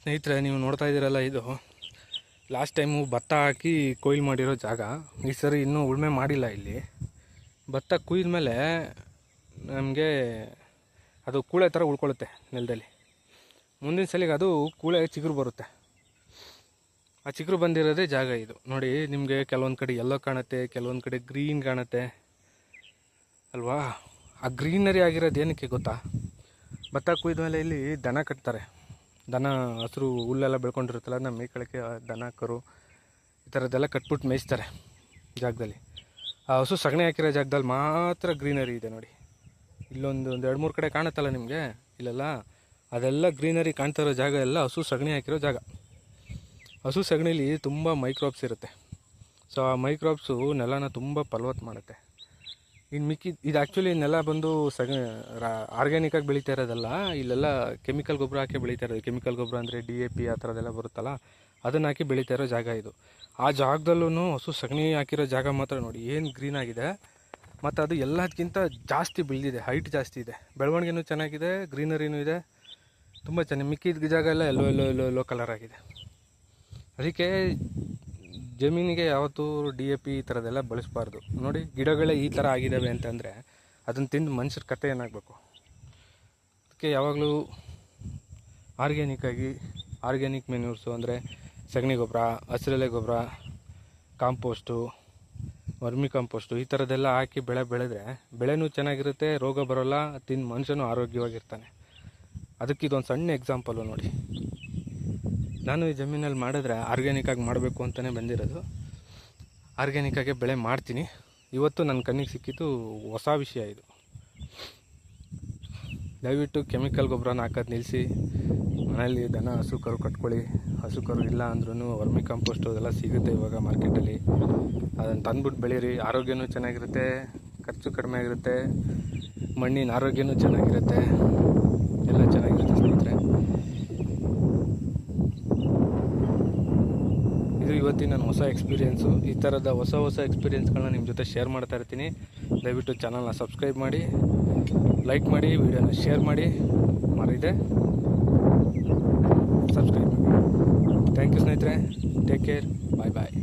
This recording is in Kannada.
ಸ್ನೇಹಿತರೆ, ನೀವು ನೋಡ್ತಾ ಇದ್ದೀರಲ್ಲ, ಇದು ಲಾಸ್ಟ್ ಟೈಮು ಭತ್ತ ಹಾಕಿ ಕೊಯ್ಲು ಮಾಡಿರೋ ಜಾಗ. ಈ ಸರಿ ಇನ್ನೂ ಉಳುಮೆ ಮಾಡಿಲ್ಲ. ಇಲ್ಲಿ ಭತ್ತ ಕುಯ್ದ ಮೇಲೆ ನಮಗೆ ಅದು ಕೂಳೆ ಥರ ಉಳ್ಕೊಳ್ಳುತ್ತೆ ನೆಲದಲ್ಲಿ. ಮುಂದಿನ ಸಲಿಗೆ ಅದು ಕೂಳೆ ಚಿಗುರು ಬರುತ್ತೆ. ಆ ಚಿಗುರು ಬಂದಿರೋದೇ ಜಾಗ ಇದು. ನೋಡಿ, ನಿಮಗೆ ಕೆಲವೊಂದು ಕಡೆ ಯೆಲ್ಲೋ ಕಾಣುತ್ತೆ, ಕೆಲವೊಂದು ಕಡೆ ಗ್ರೀನ್ ಕಾಣುತ್ತೆ ಅಲ್ವಾ. ಆ ಗ್ರೀನರಿ ಆಗಿರೋದು ಏನಕ್ಕೆ ಗೊತ್ತಾ? ಭತ್ತ ಕುಯ್ದ ಮೇಲೆ ಇಲ್ಲಿ ದನ ಕಟ್ತಾರೆ. ದನ ಹಸಿರು ಹುಲ್ಲೆಲ್ಲ ಬೆಳ್ಕೊಂಡಿರುತ್ತಲ್ಲ, ನಮ್ಮ ಮೇಯ್ಕೊಳ್ಳೋಕ್ಕೆ ದನ ಕರು ಈ ಥರದ್ದೆಲ್ಲ ಕಟ್ಬಿಟ್ಟು ಮೇಯಿಸ್ತಾರೆ ಜಾಗದಲ್ಲಿ. ಆ ಹಸು ಸಗಣಿ ಹಾಕಿರೋ ಜಾಗದಲ್ಲಿ ಮಾತ್ರ ಗ್ರೀನರಿ ಇದೆ. ನೋಡಿ, ಇಲ್ಲೊಂದು 2-3 ಕಡೆ ಕಾಣುತ್ತಲ್ಲ ನಿಮಗೆ, ಇಲ್ಲೆಲ್ಲ ಅದೆಲ್ಲ ಗ್ರೀನರಿ ಕಾಣ್ತಾ ಇರೋ ಜಾಗ ಎಲ್ಲ ಹಸು ಸಗಣಿ ಹಾಕಿರೋ ಜಾಗ. ಹಸು ಸಗಣಿಲಿ ತುಂಬ ಮೈಕ್ರಾಬ್ಸ್ ಇರುತ್ತೆ. ಸೊ ಆ ಮೈಕ್ರಾಬ್ಸು ನೆಲನ ತುಂಬ ಫಲವತ್ತು ಮಾಡುತ್ತೆ. ಇನ್ನು ಇದು ಆ್ಯಕ್ಚುಲಿ ನೆಲ ಬಂದು ಆರ್ಗ್ಯಾನಿಕಾಗಿ ಬೆಳೀತಾ ಇರೋದಲ್ಲ. ಇಲ್ಲೆಲ್ಲ ಕೆಮಿಕಲ್ ಗೊಬ್ಬರ ಹಾಕಿ ಬೆಳೀತಾ ಇರೋದು. ಕೆಮಿಕಲ್ ಗೊಬ್ಬರ ಅಂದರೆ DAP ಆ ಥರದ್ದೆಲ್ಲ ಬರುತ್ತಲ್ಲ, ಅದನ್ನು ಹಾಕಿ ಬೆಳೀತಾ ಇರೋ ಜಾಗ ಇದು. ಆ ಜಾಗದಲ್ಲೂ ಹಸು ಸಗಣಿ ಹಾಕಿರೋ ಜಾಗ ಮಾತ್ರ ನೋಡಿ ಏನು ಗ್ರೀನ್ ಆಗಿದೆ. ಮತ್ತು ಅದು ಎಲ್ಲದಕ್ಕಿಂತ ಜಾಸ್ತಿ ಬೆಳೆದಿದೆ, ಹೈಟ್ ಜಾಸ್ತಿ ಇದೆ, ಬೆಳವಣಿಗೆನೂ ಚೆನ್ನಾಗಿದೆ, ಗ್ರೀನರಿನೂ ಇದೆ, ತುಂಬ ಚೆನ್ನಾಗಿ. ಮಿಕ್ಕಿದ ಜಾಗ ಎಲ್ಲ ಎಲ್ಲೋ ಕಲರ್ ಆಗಿದೆ. ಅದಕ್ಕೆ ಜಮೀನಿಗೆ ಯಾವತ್ತೂ DAP ಈ ಥರದ್ದೆಲ್ಲ ಬಳಸಬಾರ್ದು. ನೋಡಿ, ಗಿಡಗಳೇ ಈ ಥರ ಆಗಿದ್ದಾವೆ ಅಂತಂದರೆ ಅದನ್ನು ತಿಂದು ಮನುಷ್ಯರ ಕತೆ ಏನಾಗಬೇಕು? ಅದಕ್ಕೆ ಯಾವಾಗಲೂ ಆರ್ಗ್ಯಾನಿಕ್ ಮೆನ್ಯೂರ್ಸು ಅಂದರೆ ಸಗಣಿ ಗೊಬ್ಬರ, ಹಸಿರೆಲೆ ಗೊಬ್ಬರ, ಕಾಂಪೋಸ್ಟು, ವರ್ಮಿ ಕಾಂಪೋಸ್ಟು ಈ ಥರದ್ದೆಲ್ಲ ಹಾಕಿ ಬೆಳೆದ್ರೆ ಬೆಳೆನೂ ಚೆನ್ನಾಗಿರುತ್ತೆ, ರೋಗ ಬರೋಲ್ಲ, ತಿಂದು ಮನುಷ್ಯನೂ ಆರೋಗ್ಯವಾಗಿರ್ತಾನೆ. ಅದಕ್ಕೆ ಇದೊಂದು ಸಣ್ಣ ಎಕ್ಸಾಂಪಲು. ನೋಡಿ, ನಾನು ಈ ಜಮೀನಲ್ಲಿ ಮಾಡಿದ್ರೆ ಆರ್ಗ್ಯಾನಿಕಾಗಿ ಮಾಡಬೇಕು ಅಂತಲೇ ಬಂದಿರೋದು. ಆರ್ಗ್ಯಾನಿಕಾಗೆ ಬೆಳೆ ಮಾಡ್ತೀನಿ. ಇವತ್ತು ನನ್ನ ಕಣ್ಣಿಗೆ ಸಿಕ್ಕಿದ್ದು ಹೊಸ ವಿಷಯ ಇದು. ದಯವಿಟ್ಟು ಕೆಮಿಕಲ್ ಗೊಬ್ಬರನ ಹಾಕೋದು ನಿಲ್ಲಿಸಿ, ಮನೆಯಲ್ಲಿ ದನ ಹಸು ಕರು ಕಟ್ಕೊಳ್ಳಿ. ಹಸು ಕರು ಇಲ್ಲ ಅಂದ್ರೂ ವರ್ಮಿ ಕಾಂಪೋಸ್ಟು ಅದೆಲ್ಲ ಸಿಗುತ್ತೆ ಇವಾಗ ಮಾರ್ಕೆಟಲ್ಲಿ. ಅದನ್ನು ತಂದ್ಬಿಟ್ಟು ಬೆಳೀರಿ. ಆರೋಗ್ಯನೂ ಚೆನ್ನಾಗಿರುತ್ತೆ, ಖರ್ಚು ಕಡಿಮೆ ಆಗಿರುತ್ತೆ, ಮಣ್ಣಿನ ಆರೋಗ್ಯನೂ ಚೆನ್ನಾಗಿರುತ್ತೆ, ಎಲ್ಲ ಚೆನ್ನಾಗಿರುತ್ತೆ ಸ್ನೇಹಿತರೆ. ಇದು ಇವತ್ತಿನ ನನ್ನ ಹೊಸ ಎಕ್ಸ್ಪೀರಿಯೆನ್ಸು. ಈ ಥರದ ಹೊಸ ಎಕ್ಸ್ಪೀರಿಯೆನ್ಸ್ಗಳನ್ನ ನಿಮ್ಮ ಜೊತೆ ಶೇರ್ ಮಾಡ್ತಾ ಇರ್ತೀನಿ. ದಯವಿಟ್ಟು ಚಾನಲ್ನ ಸಬ್ಸ್ಕ್ರೈಬ್ ಮಾಡಿ, ಲೈಕ್ ಮಾಡಿ, ವಿಡಿಯೋನ ಶೇರ್ ಮಾಡಿ, ಮರಿದೆ ಸಬ್ಸ್ಕ್ರೈಬ್ ಮಾಡಿ. ಥ್ಯಾಂಕ್ ಯು ಸ್ನೇಹಿತರೆ. Take care. ಬಾಯ್.